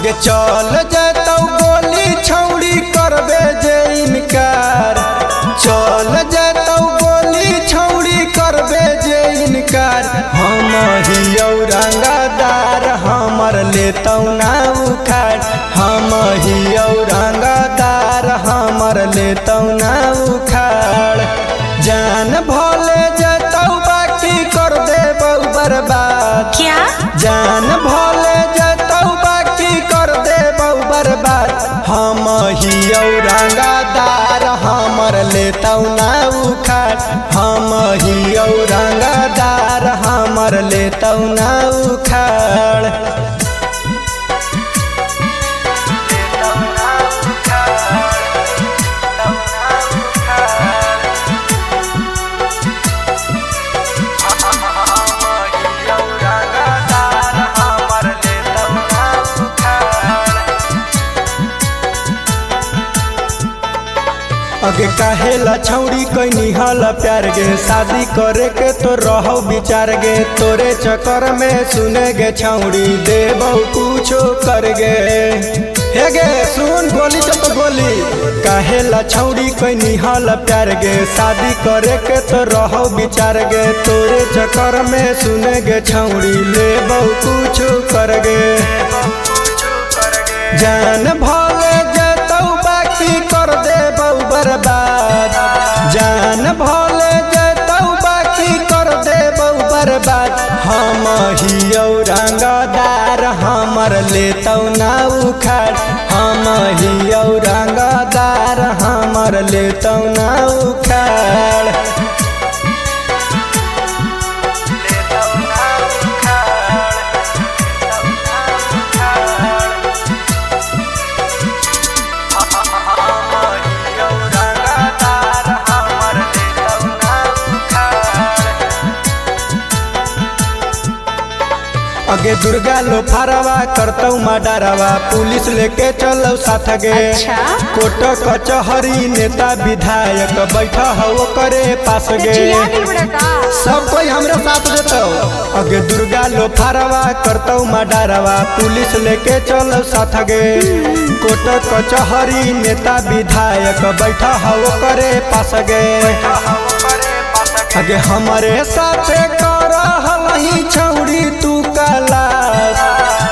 आगे चल जतौ गोली छौड़ी करबे जे इनकार, चल जतौ गोली छौड़ी करबे जे इनकार। हम हियौ रंगदार हमर लेतौ ना उखाड़, हम हियौ रंगदार हमर लेतौ ना उखाड़। जान भले जतौ बाकी कर देबौ बर्बाद, क्या जान भले जतौ बाकी कर देबौ बर्बाद। हम हियौ रंगदार हमर लेतौ ना उखाड़, हम हियौ रंगदार हमर लेतौ ना उखाड़। अगे काहेला छौड़ी कैनी हल प्यार गे, शादी करे के तो रहो विचार गे। तोरे चक्कर में सुने गे छौड़ी देबौ कुछो कर गे। हे गे सुन गोली चप गोली, काहेला छौड़ी कैनी हल प्यार गे, शादी करे के तो रहो विचार गे। तोरे चक्कर में सुने गे छौड़ी लेबौ कुछो कर गे। जान भले जतौ बाकी कर देबौ बर्बाद, जान भले जतौ बाकी कर देबौ बर्बाद। हम हियौ रंगदार हमर लेतौ ना उखाड़, हम हियौ रंगदार हमर लेतौ ना उखाड़। अगे दुर्गा लो फारवा करतौ मडरवा, पुलिस लेके चलो साथ गे। अच्छा? कोर्ट कचहरी नेता विधायक बैठा हो करे पास गे। सब कोई हमरे साथ देतौ। अगे दुर्गा लो फारवा करतौ मडरवा, पुलिस लेके चलो साथ गे। कोर्ट कचहरी नेता विधायक बैठा हो करे पास गे। अगे हमारे साथे कर हलही छौड़ी तू कलास,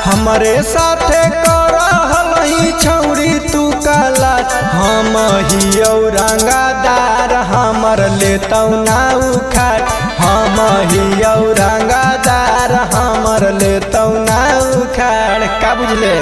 हमारे साथे कर हलही छौड़ी तू कलास। हम हियौ रंगदार हमर लेतौ ना उखाड़, हम हियौ रंगदार हमर लेतौ ना उखाड़। का बुझले?